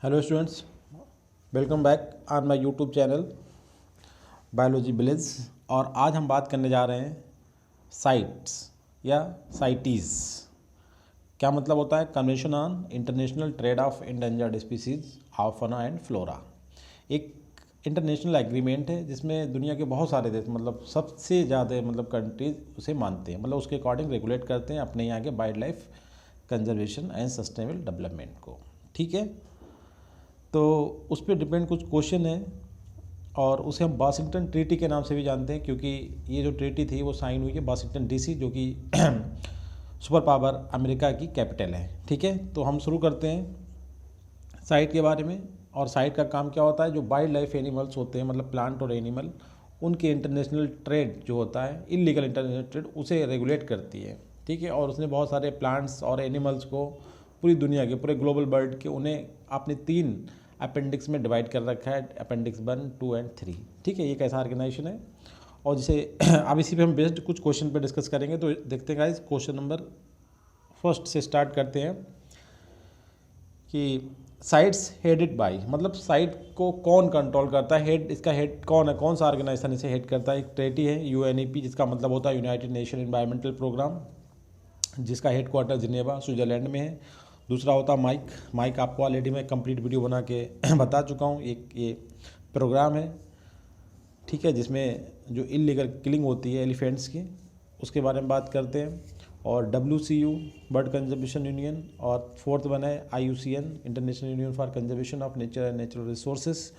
Hello students, welcome back on my YouTube channel biology village. और आज हम बात करने जा रहे हैं साइट्स या साइटीज़। क्या मतलब होता है? Convention on international trade of endangered species of fauna and flora. एक इंटरनेशनल एग्रीमेंट है जिसमें दुनिया के बहुत सारे देश, मतलब सबसे ज़्यादा कंट्रीज उसे मानते हैं, मतलब उसके अकॉर्डिंग रेगुलेट करते हैं अपने यहाँ के wild life conservation and sustainable development को। ठीक है, तो उस पर डिपेंड कुछ क्वेश्चन है और उसे हम वाशिंगटन ट्रीटी के नाम से भी जानते हैं, क्योंकि ये जो ट्रीटी थी वो साइन हुई है वाशिंगटन डीसी, जो कि सुपर पावर अमेरिका की कैपिटल है। ठीक है, तो हम शुरू करते हैं साइट के बारे में। और साइट का काम क्या होता है? जो वाइल्ड लाइफ एनिमल्स होते हैं, मतलब प्लांट और एनिमल, उनके इंटरनेशनल ट्रेड जो होता है, इलीगल इंटरनेशनल ट्रेड, उसे रेगुलेट करती है। ठीक है, और उसने बहुत सारे प्लांट्स और एनिमल्स को पूरी दुनिया के, पूरे ग्लोबल वर्ल्ड के, उन्हें अपने 3 अपेंडिक्स में डिवाइड कर रखा है, अपेंडिक्स 1, 2 एंड 3। ठीक है, ये कैसा ऑर्गेनाइजेशन है और जिसे अब इसी पे हम बेस्ड कुछ क्वेश्चन पे डिस्कस करेंगे। तो देखते हैं गाइस, क्वेश्चन नंबर फर्स्ट से स्टार्ट करते हैं कि साइट्स हेडेड बाय, मतलब साइट को कौन कंट्रोल करता है, हेड, इसका हेड कौन है, कौन सा ऑर्गेनाइजेशन इसे हेड करता है? एक ट्रेटी है यूएनईपी, जिसका मतलब होता है यूनाइटेड नेशन एनवायरमेंटल प्रोग्राम, जिसका हेडक्वार्टर जिनेवा स्विट्जरलैंड में है। दूसरा होता है माइक। माइक आपको ऑलरेडी मैं कंप्लीट वीडियो बना के बता चुका हूँ। एक ये प्रोग्राम है, ठीक है, जिसमें जो इलीगल किलिंग होती है एलिफेंट्स की, उसके बारे में बात करते हैं। और WCU बर्ड कंजर्वेशन यूनियन, और फोर्थ वन है IUCN international union for conservation of nature and natural resources.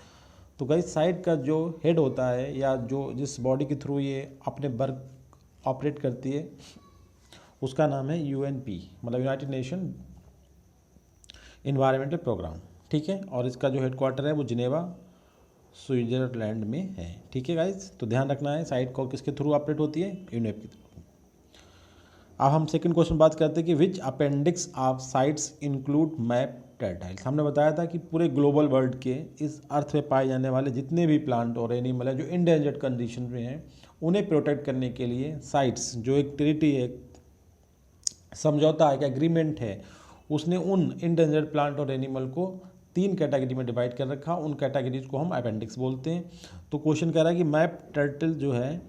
तो गाइस, साइट का जो हेड होता है, या जो जिस बॉडी के थ्रू ये अपने वर्क ऑपरेट करती है, उसका नाम है UNP, मतलब यूनाइटेड नेशन इन्वायरमेंटल प्रोग्राम। ठीक है, और इसका जो हेडक्वार्टर है वो जिनेवा स्विट्जरलैंड में है। ठीक है गाइज, तो ध्यान रखना है साइट को किसके थ्रू ऑपरेट होती है, यूनेप के थ्रू। अब हम सेकंड क्वेश्चन बात करते हैं कि which appendix of CITES include map turtles. हमने बताया था कि पूरे ग्लोबल वर्ल्ड के इस अर्थ में पाए जाने वाले जितने भी प्लांट और एनिमल है जो इंडेंजर्ड कंडीशन में हैं, उन्हें प्रोटेक्ट करने के लिए साइट्स, जो एक ट्रीटी है, समझौता है, एक एग्रीमेंट है, उसने उन इंडेंजर्ड प्लांट और एनिमल को 3 कैटेगरी में डिवाइड कर रखा। उन कैटेगरीज को हम अपेंडिक्स बोलते हैं। तो क्वेश्चन कह रहा है कि मैप टर्टल जो है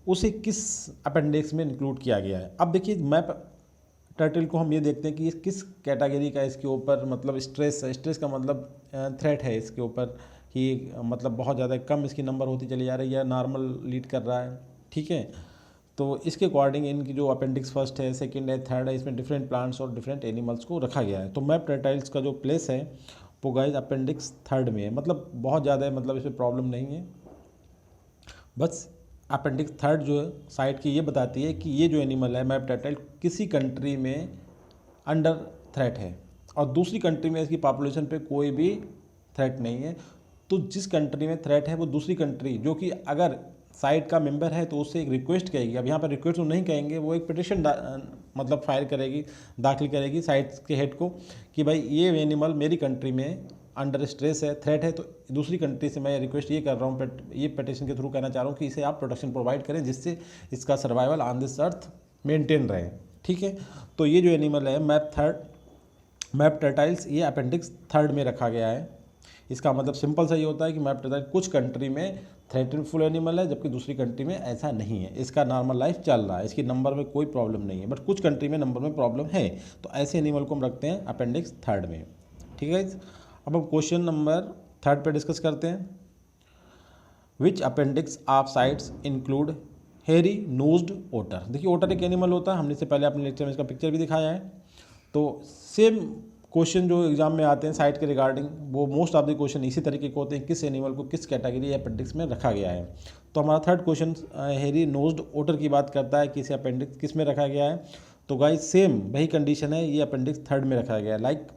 उसे किस अपेंडिक्स में इंक्लूड किया गया है। अब देखिए, मैप टर्टल को हम ये देखते हैं कि ये किस कैटेगरी का इसके ऊपर, मतलब स्ट्रेस है। स्ट्रेस का मतलब थ्रेट है इसके ऊपर, कि मतलब बहुत ज़्यादा कम इसकी नंबर होती चली जा रही है, नॉर्मल लीड कर रहा है। ठीक है, तो इसके अकॉर्डिंग इनकी जो अपेंडिक्स फर्स्ट है, सेकंड है, थर्ड है, इसमें डिफरेंट प्लांट्स और डिफरेंट एनिमल्स को रखा गया है। तो मैप टर्टाइल्स का जो प्लेस है वो गाइस अपेंडिक्स 3 में है, मतलब बहुत ज़्यादा है, मतलब इसमें प्रॉब्लम नहीं है। बस अपेंडिक्स 3 जो है साइट की ये बताती है कि ये जो एनिमल है मैप टर्टाइल किसी कंट्री में अंडर थ्रेट है, और दूसरी कंट्री में इसकी पॉपुलेशन पे कोई भी थ्रेट नहीं है। तो जिस कंट्री में थ्रेट है वो दूसरी कंट्री, जो कि अगर साइट का मेंबर है, तो उससे एक रिक्वेस्ट करेगी। अब यहाँ पर रिक्वेस्ट तो नहीं कहेंगे, वो एक पिटिशन मतलब फाइल करेगी, दाखिल करेगी साइट के हेड को, कि भाई ये एनिमल मेरी कंट्री में अंडर स्ट्रेस है, थ्रेट है, तो दूसरी कंट्री से मैं रिक्वेस्ट ये कर रहा हूँ, ये पिटिशन के थ्रू कहना चाह रहा हूँ कि इसे आप प्रोटेक्शन प्रोवाइड करें, जिससे इसका survival on this earth maintain रहे। ठीक है, तो ये जो एनिमल है मैप टर्टाइल्स, ये अपेंडिक्स 3 में रखा गया है। इसका मतलब सिंपल सा ये होता है कि मैप टर्टाइल कुछ कंट्री में थ्रेटफुल एनिमल है, जबकि दूसरी कंट्री में ऐसा नहीं है, इसका नॉर्मल लाइफ चल रहा है, इसकी नंबर में कोई प्रॉब्लम नहीं है, बट कुछ कंट्री में नंबर में प्रॉब्लम है। तो ऐसे एनिमल को हम रखते हैं अपेंडिक्स 3 में। ठीक है, अब हम क्वेश्चन नंबर 3 पे डिस्कस करते हैं। Which appendix of CITES include हेरी नोज्ड ओटर। देखिए, ओटर एक एनिमल होता है, हमने से पहले अपने लेक्चर में इसका पिक्चर भी दिखाया है। तो सेम क्वेश्चन जो एग्जाम में आते हैं साइट के रिगार्डिंग, वो मोस्ट ऑफ द क्वेश्चन इसी तरीके के होते हैं, किस एनिमल को किस कैटेगरी अपेंडिक्स में रखा गया है। तो हमारा थर्ड क्वेश्चन हेरी नोज्ड ओटर की बात करता है कि इसे अपेंडिक्स किस में रखा गया है। तो गाइस, सेम वही कंडीशन है, ये अपेंडिक्स 3 में रखा गया है, लाइक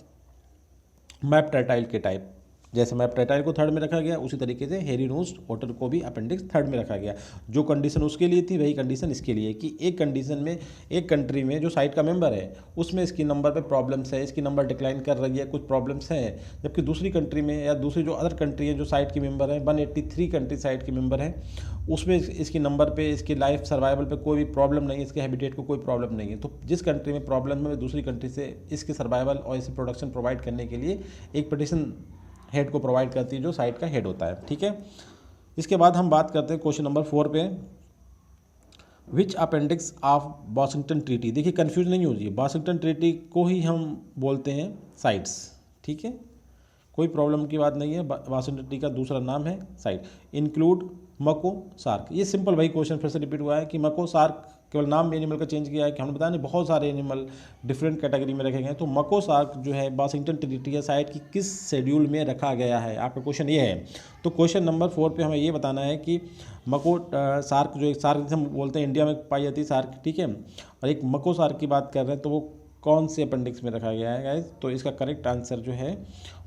मैप टर्टाइल के टाइप। जैसे मैप्टाइटाइल को थर्ड में रखा गया, उसी तरीके से हेरी नोज्ड ओटर को भी अपेंडिक्स थर्ड में रखा गया। जो कंडीशन उसके लिए थी वही कंडीशन इसके लिए, कि एक कंडीशन में एक कंट्री में जो साइट का मेंबर है उसमें इसकी नंबर पे प्रॉब्लम्स है, इसकी नंबर डिक्लाइन कर रही है, कुछ प्रॉब्लम्स हैं, जबकि दूसरी कंट्री में या दूसरी जो अदर कंट्री है जो साइट की मेंबर है, 183 कंट्री साइट की मेंबर है, उसमें इसकी नंबर पे, इसकी लाइफ सर्वाइवल पे कोई भी प्रॉब्लम नहीं है, इसके हैबिटेट को कोई प्रॉब्लम नहीं है। तो जिस कंट्री में प्रॉब्लम है दूसरी कंट्री से इसके सर्वाइवल और इसे प्रोडक्शन प्रोवाइड करने के लिए एक पिटिशन हेड को प्रोवाइड करती है जो साइट का हेड होता है। ठीक है, इसके बाद हम बात करते हैं क्वेश्चन नंबर 4 पे, which appendix of Washington treaty. देखिए कंफ्यूज नहीं हो जाइए, वाशिंगटन ट्रीटी को ही हम बोलते हैं साइट्स। ठीक है, कोई प्रॉब्लम की बात नहीं है, वाशिंगटन ट्रीटी का दूसरा नाम है साइट। इंक्लूड मको सार्क, ये सिंपल वही क्वेश्चन फिर से रिपीट हुआ है कि मको सार्क केवल नाम एनिमल का चेंज किया है, कि हमने बताया नहीं बहुत सारे एनिमल डिफरेंट कैटेगरी में रखे गए हैं। तो मको सार्क जो है वाशिंगटन ट्रीटी साइट की किस शेड्यूल में रखा गया है, आपका क्वेश्चन ये है। तो क्वेश्चन नंबर 4 पे हमें ये बताना है कि मको सार्क जो एक सार्क जिसे हम बोलते हैं इंडिया में पाई जाती है सार्क, ठीक है, और एक मको सार्क की बात कर रहे हैं, तो वो कौन से अपेंडिक्स में रखा गया है गाइस। तो इसका करेक्ट आंसर जो है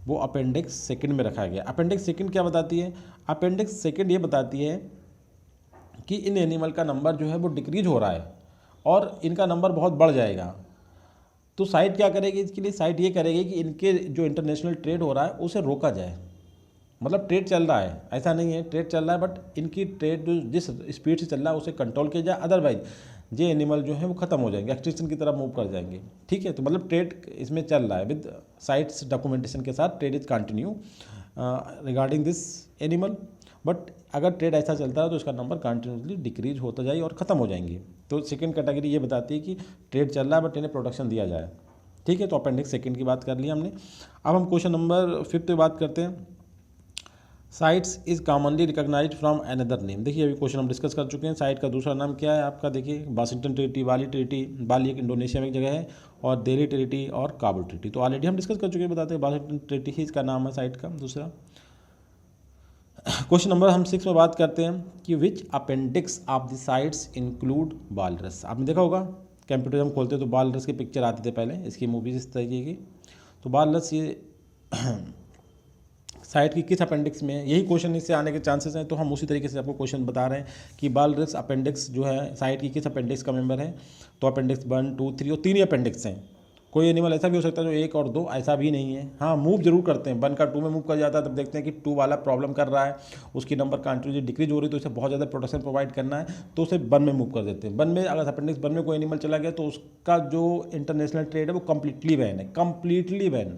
वो अपेंडिक्स सेकंड में रखा गया। अपेंडिक्स सेकंड क्या बताती है, अपेंडिक्स सेकंड ये बताती है कि इन एनिमल का नंबर जो है वो डिक्रीज हो रहा है और इनका नंबर बहुत बढ़ जाएगा। तो साइट क्या करेगी इसके लिए, साइट ये करेगी कि इनके जो इंटरनेशनल ट्रेड हो रहा है उसे रोका जाए। मतलब ट्रेड चल रहा है, ऐसा नहीं है ट्रेड चल रहा है, बट इनकी ट्रेड जो जिस स्पीड से चल रहा है उसे कंट्रोल किया जाए, अदरवाइज ये एनिमल जो है वो खत्म हो जाएंगे, एक्सटिंक्शन की तरफ मूव कर जाएंगे। ठीक है, तो मतलब ट्रेड इसमें चल रहा है विद साइट्स डॉक्यूमेंटेशन के साथ, trade is continue regarding this animal, but अगर ट्रेड ऐसा चलता है तो इसका नंबर कंटिन्यूसली डिक्रीज होता जाए और ख़त्म हो जाएंगे। तो सेकंड कैटेगरी ये बताती है कि ट्रेड चल रहा है बट इन्हें प्रोडक्शन दिया जाए। ठीक है, तो अपेंडिक्स सेकंड की बात कर ली हमने। अब हम क्वेश्चन नंबर 5 पे बात करते हैं, CITES is commonly recognised from another name. देखिए अभी क्वेश्चन हम डिस्कस कर चुके हैं, साइट का दूसरा नाम क्या है आपका, देखिए वाशिंगटन ट्रीटी, बाली ट्रीटी, बाली एक इंडोनेशिया में एक जगह है, और दिल्ली ट्रीटी और काबुल ट्रीटी। तो ऑलरेडी हम डिस्कस कर चुके हैं, बताते हैं वाशिंगटन ट्रीटी ही इसका नाम है साइट का दूसरा। क्वेश्चन नंबर हम 6 में बात करते हैं कि which appendix of the CITES include walrus. आपने देखा होगा कंप्यूटर हम खोलते हैं तो वालरस की पिक्चर आती थी पहले, इसकी मूवीज इस तरीके की। तो वालरस ये साइट की किस अपेंडिक्स में है, यही क्वेश्चन इससे आने के चांसेस हैं। तो हम उसी तरीके से आपको क्वेश्चन बता रहे हैं कि वालरस अपेंडिक्स जो है साइट की किस अपेंडिक्स का मेंबर है। तो अपेंडिक्स 1, 2, 3 और 3 ही अपेंडिक्स हैं। कोई एनिमल ऐसा भी हो सकता है जो 1 और 2, ऐसा भी नहीं है। हाँ मूव जरूर करते हैं, 1 का 2 में मूव कर जाता है, तब देखते हैं कि 2 वाला प्रॉब्लम कर रहा है, उसकी नंबर कंटिन्यूसली डिक्रीज हो रही है, तो उसे बहुत ज़्यादा प्रोटेक्शन प्रोवाइड करना है, तो उसे 1 में मूव कर देते हैं। 1 में अगर अपेंडिक्स 1 में कोई एनिमल चला गया तो उसका जो इंटरनेशनल ट्रेड है वो कम्प्लीटली बैन है, कम्प्लीटली बैन।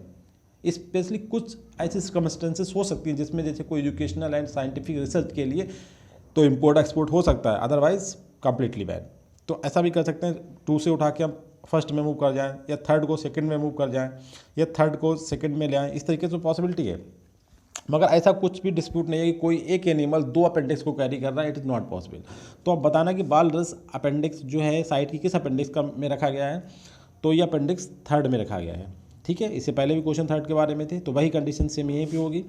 स्पेशली कुछ ऐसी सर्कमस्टेंसेस हो सकती हैं जिसमें जैसे कोई एजुकेशनल एंड साइंटिफिक रिसर्च के लिए तो इम्पोर्ट एक्सपोर्ट हो सकता है, अदरवाइज कम्प्लीटली बैन। तो ऐसा भी कर सकते हैं 2 से उठा के हम फर्स्ट में मूव कर जाएं, या थर्ड को सेकंड में मूव कर जाएं, या थर्ड को सेकंड में ले आएँ, इस तरीके से पॉसिबिलिटी है। मगर ऐसा कुछ भी डिस्प्यूट नहीं है कि कोई एक एनिमल 2 अपेंडिक्स को कैरी कर रहा है, इट इज़ नॉट पॉसिबल। तो अब बताना कि वालरस अपेंडिक्स जो है साइट की किस अपेंडिक्स का में रखा गया है। तो ये अपेंडिक्स 3rd में रखा गया है। ठीक है, इससे पहले भी क्वेश्चन 3rd के बारे में थे, तो वही कंडीशन सेम यहीं पे होगी।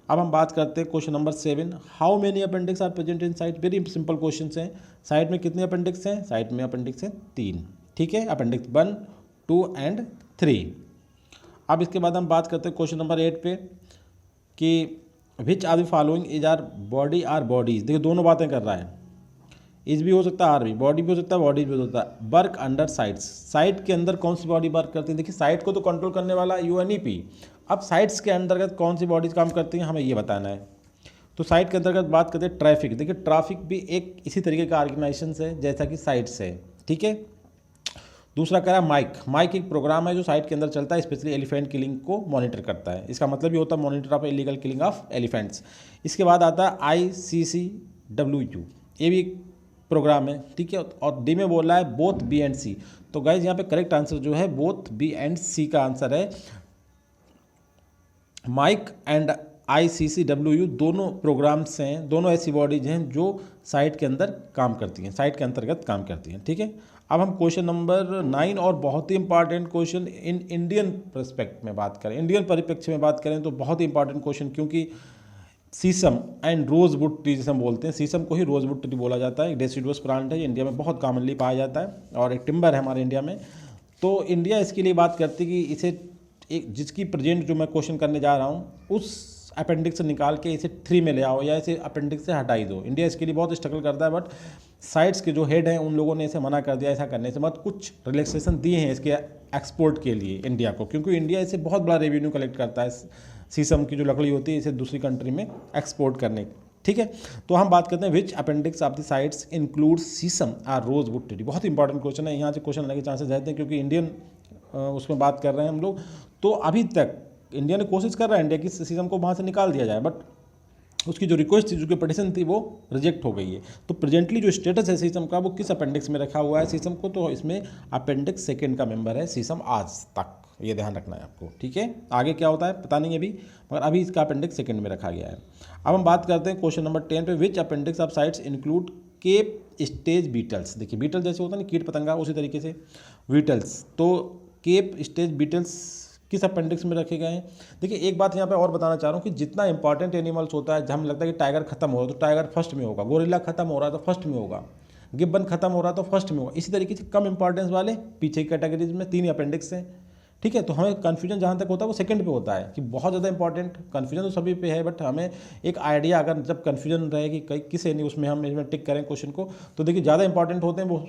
अब हम बात करते हैं question number 7, how many appendix are present in CITES. Very simple question हैं। साइट में कितने अपेंडिक्स हैं, साइट में अपेंडिक्स हैं 3। ठीक है, अपेंडिक्स 1, 2 एंड 3। अब इसके बाद हम बात करते हैं क्वेश्चन नंबर 8 पे कि which are the following is are body are bodies. देखिए दोनों बातें कर रहा है, इज भी हो सकता है, आर भी, बॉडी भी हो सकता है, बॉडीज भी हो सकता है। वर्क अंडर साइट्स, साइट के अंदर कौन सी बॉडी वर्क करती है। देखिए साइट को तो कंट्रोल करने वाला UNEP, अब साइट्स के अंतर्गत कौन सी बॉडीज काम करती हैं हमें ये बताना है। तो साइट के अंतर्गत बात करते हैं ट्रैफिक। देखिए ट्रैफिक भी एक इसी तरीके का ऑर्गेनाइजेशन है जैसा कि साइट्स है। ठीक है, दूसरा कह रहा है माइक। माइक एक प्रोग्राम है जो साइट के अंदर चलता है, स्पेशली एलिफेंट किलिंग को मॉनिटर करता है। इसका मतलब ये होता है monitor of illegal killing of elephants. इसके बाद आता है ICCWU, ये भी एक प्रोग्राम है। ठीक है, और डी में बोल रहा है बोथ B एंड C। तो गाइज यहाँ पे करेक्ट आंसर जो है बोथ B एंड C का आंसर है। माइक एंड ICCWU दोनों प्रोग्राम्स हैं, दोनों ऐसी बॉडीज हैं जो साइट के अंदर काम करती हैं, साइट के अंतर्गत काम करती हैं। ठीक है, अब हम क्वेश्चन नंबर 9 और बहुत ही इंपॉर्टेंट क्वेश्चन इन इंडियन पर्सपेक्ट में बात करें, इंडियन परिप्रेक्ष्य में बात करें तो बहुत ही इंपॉर्टेंट क्वेश्चन, क्योंकि सीसम एंड रोजवुड ट्री जिसे हम बोलते हैं, सीसम को ही रोजवुड ट्री बोला जाता है। एक डेसिडुअस प्लांट है, ये इंडिया में बहुत कॉमनली पाया जाता है और एक टिम्बर है हमारे इंडिया में। तो इंडिया इसके लिए बात करती है कि इसे एक जिसकी प्रेजेंट जो मैं क्वेश्चन करने जा रहा हूँ उस अपेंडिक्स से निकाल के इसे 3 में ले आओ या इसे अपेंडिक्स से हटा ही दो। इंडिया इसके लिए बहुत स्ट्रगल करता है, बट साइट्स के जो हेड हैं उन लोगों ने इसे मना कर दिया ऐसा करने से, मत कुछ रिलैक्सेशन दिए हैं इसके एक्सपोर्ट के लिए इंडिया को, क्योंकि इंडिया इसे बहुत बड़ा रेवेन्यू कलेक्ट करता है शीशम की जो लकड़ी होती है इसे दूसरी कंट्री में एक्सपोर्ट करने। ठीक है, तो हम बात करते हैं which appendix of the CITES include sheesham or rosewood tree. बहुत इंपॉर्टेंट क्वेश्चन है, यहाँ से क्वेश्चन आने के चांसेस रहते हैं क्योंकि इंडियन उसमें बात कर रहे हैं हम लोग। तो अभी तक इंडिया ने कोशिश कर रहा है इंडिया की शीशम को वहाँ से निकाल दिया जाए, बट उसकी जो रिक्वेस्ट थी, जो पिटिशन थी, वो रिजेक्ट हो गई है। तो प्रेजेंटली जो स्टेटस है शीशम का वो किस अपेंडिक्स में रखा हुआ है शीशम को, तो इसमें अपेंडिक्स 2 का मेंबर है शीशम आज तक, ये ध्यान रखना है आपको। ठीक है, आगे क्या होता है पता नहीं अभी, मगर अभी इसका अपेंडिक्स 2 में रखा गया है। अब हम बात करते हैं क्वेश्चन नंबर 10 पे, which appendix of CITES include cape stag beetles. देखिए बीटल जैसे होता है ना कीट पतंगा, उसी तरीके से बीटल्स, तो केप स्टेज बीटल्स किस अपेंडिक्स में रखे गए हैं। देखिए एक बात यहाँ पे और बताना चाह रहा हूँ कि जितना इंपॉर्टेंट एनिमल्स होता है, हमें लगता है कि टाइगर खत्म हो रहा है तो टाइगर फर्स्ट में होगा, गोरिल्ला खत्म हो रहा है तो फर्स्ट में होगा, गिब्बन खत्म हो रहा है तो फर्स्ट में होगा, इसी तरीके से कम इंपॉर्टेंस वाले पीछे की कैटेगरीज में 3 अपेंडिक्स हैं। ठीक है, तो हमें कन्फ्यूजन जहाँ तक होता है वो सेकंड पे होता है कि बहुत ज़्यादा इंपॉर्टेंट, कन्फ्यूजन तो सभी पे है, बट हमें एक आइडिया अगर जब कन्फ्यूजन रहे कि कई किस नहीं उसमें हम इसमें टिक करें क्वेश्चन को, तो देखिए ज़्यादा इंपॉर्टेंट होते हैं वो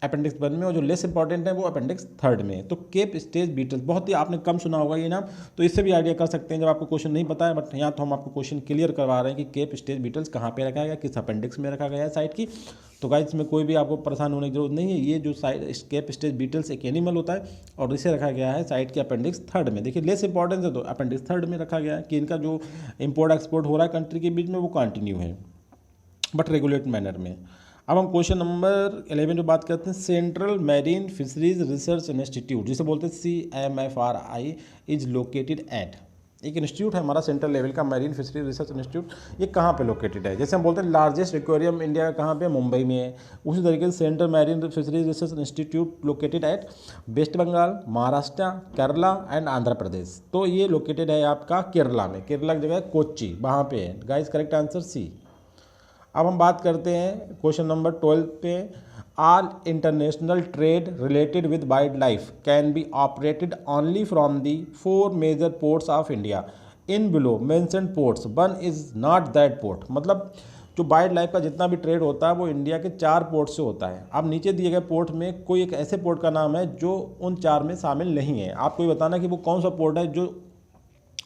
अपेंडिक्स 1 में और जो लेस इंपॉर्टेंट है वो अपेंडिक्स 3 में। तो केप स्टेज बीटल्स बहुत ही आपने कम सुना होगा ये नाम, तो इससे भी आइडिया कर सकते हैं जब आपको क्वेश्चन नहीं पता है, बट यहाँ तो हम आपको क्वेश्चन क्लियर करवा रहे हैं कि केप स्टेज बीटल्स कहाँ पे रखा गया, किस अपेंडिक्स में रखा गया है साइट की। तो गाइस इसमें कोई भी आपको परेशान होने की जरूरत नहीं है, ये जो साइट केप स्टेज बीटल्स एक एनिमल होता है और इसे रखा गया है साइट के अपेंडिक्स 3 में। देखिए लेस इंपॉर्टेंस है तो अपेंडिक्स 3 में रखा गया है कि इनका जो इम्पोर्ट एक्सपोर्ट हो रहा है कंट्री के बीच में वो कंटिन्यू है, बट रेगुलेट मैनर में। अब हम क्वेश्चन नंबर 11 पे बात करते हैं, central marine fisheries research institute जिसे बोलते हैं CMFRI इज लोकेटेड एट, एक इंस्टीट्यूट है हमारा सेंट्रल लेवल का मैरीन फिशरीज रिसर्च इंस्टीट्यूट, ये कहाँ पे लोकेटेड है। जैसे हम बोलते हैं लार्जेस्ट एक्वेरियम इंडिया का कहाँ पे, मुंबई में है, उसी तरीके से central marine fisheries research institute located at West Bengal, Maharashtra, Kerala and Andhra Pradesh. तो ये लोकेटेड है आपका केरला में, केरला की जगह कोच्चि वहाँ पे है। Guys correct answer C. अब हम बात करते हैं क्वेश्चन नंबर 12 पे, all international trade related with wild life can be operated only from the 4 major ports of India in below mentioned ports, one is not that port. मतलब जो wild life का जितना भी ट्रेड होता है वो India के 4 पोर्ट से होता है। अब नीचे दिए गए पोर्ट में कोई एक ऐसे पोर्ट का नाम है जो उन 4 में शामिल नहीं है, आपको ये बताना कि वो कौन सा पोर्ट है जो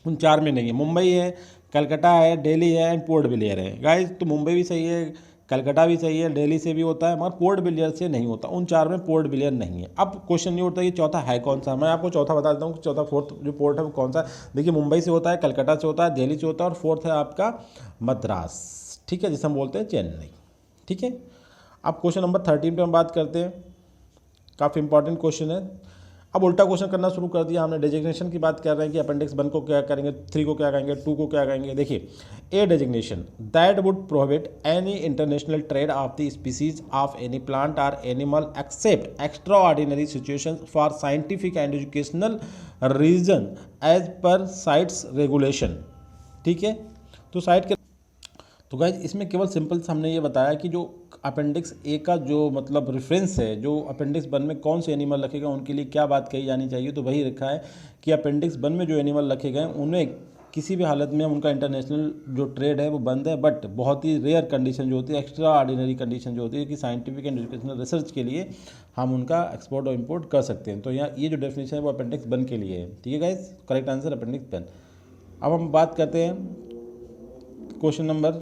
उन 4 में नहीं है। मुंबई है, कलकत्ता है, दिल्ली है एंड पोर्ट ब्लेयर है। गाइस तो मुंबई भी सही है, कलकत्ता भी सही है, दिल्ली से भी होता है, मगर पोर्ट ब्लेयर से नहीं होता, उन 4 में पोर्ट ब्लेयर नहीं है। अब क्वेश्चन ये उठता है कि चौथा है कौन सा, मैं आपको चौथा बता देता हूँ कि चौथा फोर्थ जो पोर्ट है वो कौन सा। देखिए मुंबई से होता है, कलकत्ता से होता है, दिल्ली से होता है और फोर्थ है आपका मद्रास, ठीक है, जिसे हम बोलते हैं चेन्नई। ठीक है, अब क्वेश्चन नंबर 13 पे हम बात करते हैं, काफ़ी इंपॉर्टेंट क्वेश्चन है। अब उल्टा क्वेश्चन करना शुरू कर दिया हमने, डेजिग्नेशन की बात कर रहे हैं कि अपेंडिक्स 1 को क्या करेंगे, 3 को क्या कहेंगे, 2 को क्या कहेंगे। देखिए a designation that would prohibit any international trade of the species of any plant और animal except extraordinary situation for scientific and educational reason as per CITES regulation. ठीक है, तो साइट के तो गाइज इसमें केवल सिंपल हमने ये बताया कि जो अपेंडिक्स ए का जो मतलब रेफरेंस है, जो अपेंडिक्स 1 में कौन से एनिमल रखेगा उनके लिए क्या बात कही जानी चाहिए, तो वही रखा है कि अपेंडिक्स 1 में जो एनिमल रखे गए उन्हें किसी भी हालत में उनका इंटरनेशनल जो ट्रेड है वो बंद है, बट बहुत ही रेयर कंडीशन जो होती है, एक्स्ट्रा ऑर्डिनरी कंडीशन जो होती है कि साइंटिफिक एंड एजुकेशनल रिसर्च के लिए हम उनका एक्सपोर्ट और इम्पोर्ट कर सकते हैं। तो यहाँ ये जो डेफिनेशन है वो अपेंडिक्स 1 के लिए है। ठीक है गाइज, करेक्ट आंसर अपेंडिक्स 1। अब हम बात करते हैं क्वेश्चन नंबर,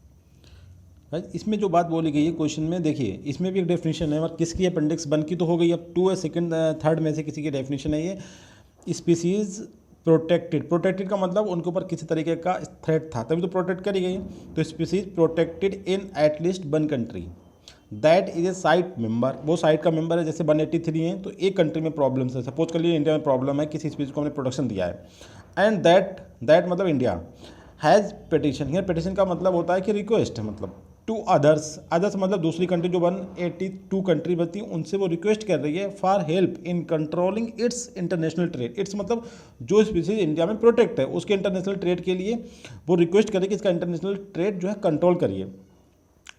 इसमें जो बात बोली गई है क्वेश्चन में, देखिए इसमें भी एक डेफिनेशन है, और किसकी अपेंडिक्स 1 की तो हो गई, अब 2 है, सेकंड 3rd में से किसी की डेफिनेशन है ये। स्पीसीज प्रोटेक्टेड, प्रोटेक्टेड का मतलब उनके ऊपर किसी तरीके का थ्रेट था तभी तो प्रोटेक्ट करी गई। तो species protected in at least 1 country that is a site member, वो साइट का मेंबर है। जैसे 183 हैं तो एक कंट्री में प्रॉब्लम है, सपोज कर लिए इंडिया में प्रॉब्लम है, किसी स्पीसीज को हमने प्रोडक्शन दिया है, एंड दैट मतलब India has petition, here petition का मतलब होता है कि रिक्वेस्ट, मतलब टू अदर्स मतलब दूसरी कंट्री जो 182 कंट्री बनती हैं उनसे वो रिक्वेस्ट कर रही है for help in controlling it's international trade. It's मतलब जो स्पीसीज इंडिया में प्रोटेक्ट है उसके इंटरनेशनल ट्रेड के लिए वो रिक्वेस्ट करे कि इसका इंटरनेशनल ट्रेड जो है कंट्रोल करिए।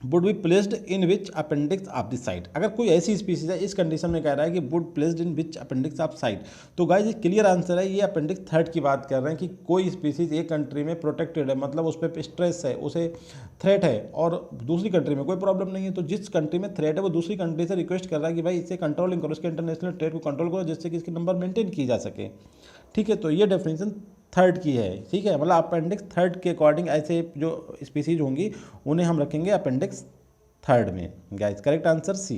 Would be placed in which appendix of the site. अगर कोई ऐसी स्पीसीज है, इस कंडीशन में कह रहा है कि would placed in which appendix of site, तो गाइस ये क्लियर आंसर है, ये अपेंडिक्स थर्ड की बात कर रहे हैं कि कोई स्पीसीज एक कंट्री में प्रोटेक्टेड है, मतलब उस पर स्ट्रेस है, उसे थ्रेट है, और दूसरी कंट्री में कोई प्रॉब्लम नहीं है। तो जिस कंट्री में थ्रेट है वो दूसरी कंट्री से रिक्वेस्ट कर रहा है कि भाई इसे कंट्रोलिंग करो, इसके इंटरनेशनल ट्रेड को कंट्रोल करो, जिससे कि इसके नंबर मेंटेन की जा सके। ठीक है, तो ये डेफिनेशन थर्ड की है। ठीक है, मतलब अपेंडिक्स थर्ड के अकॉर्डिंग ऐसे जो स्पीसीज होंगी उन्हें हम रखेंगे अपेंडिक्स थर्ड में। Guys correct answer C.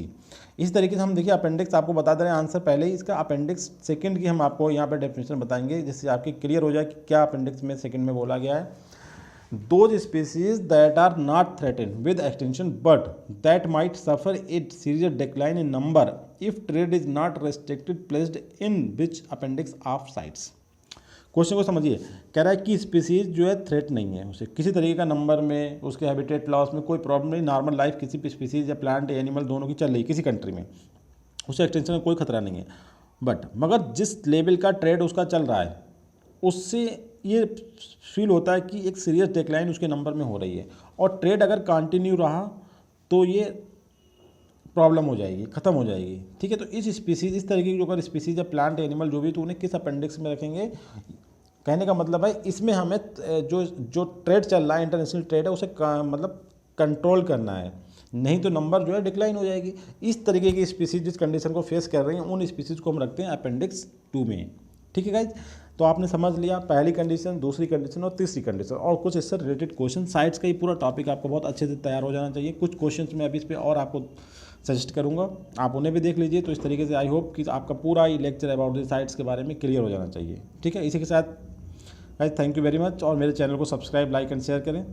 इस तरीके से हम देखिए अपेंडिक्स आपको बता दे रहे हैं आंसर पहले ही, इसका अपेंडिक्स सेकंड की हम आपको यहाँ पर डेफिनेशन बताएंगे, जिससे आपकी क्लियर हो जाए कि क्या अपेंडिक्स में सेकंड में बोला गया है। Those species that are not threaten with extension but that might suffer it serious decline in number if trade is not restricted placed in which appendix of CITES. Question को समझिए, कह रहा है कि स्पीसीज जो है थ्रेट नहीं है, उसे किसी तरीके का नंबर में, उसके हैबिटेट लॉस में कोई प्रॉब्लम नहीं, नॉर्मल लाइफ किसी भी स्पीसीज या प्लांट या एनिमल दोनों की चल रही किसी कंट्री में, उसे एक्सटेंशन में कोई खतरा नहीं है। बट मगर जिस लेवल का ट्रेड उसका चल रहा है उससे ये फील होता है कि एक सीरियस डिक्लाइन उसके नंबर में हो रही है, और ट्रेड अगर कंटिन्यू रहा तो ये प्रॉब्लम हो जाएगी, ख़त्म हो जाएगी। ठीक है, तो इस स्पीसीज, इस तरीके की जो अगर स्पीसीज या प्लांट एनिमल जो भी, तो उन्हें किस अपेंडिक्स में रखेंगे। कहने का मतलब है इसमें हमें जो जो ट्रेड चल रहा है, इंटरनेशनल ट्रेड है, उसे मतलब कंट्रोल करना है, नहीं तो नंबर जो है डिक्लाइन हो जाएगी। इस तरीके की स्पीसीज जिस कंडीशन को फेस कर रही हैं उन स्पीसीज को हम रखते हैं अपेंडिक्स 2 में। ठीक है गाइज, तो आपने समझ लिया पहली कंडीशन, दूसरी कंडीशन और तीसरी कंडीशन, और कुछ इससे रिलेटेड क्वेश्चन। साइट्स का ये पूरा टॉपिक आपको बहुत अच्छे से तैयार हो जाना चाहिए। कुछ क्वेश्चंस मैं अभी इस पर और आपको सजेस्ट करूंगा, आप उन्हें भी देख लीजिए। तो इस तरीके से आई होप कि आपका पूरा ही लेक्चर अबाउट द साइट्स के बारे में क्लियर हो जाना चाहिए। ठीक है, इसी के साथ guys thank you very much, और मेरे चैनल को सब्सक्राइब, लाइक एंड शेयर करें।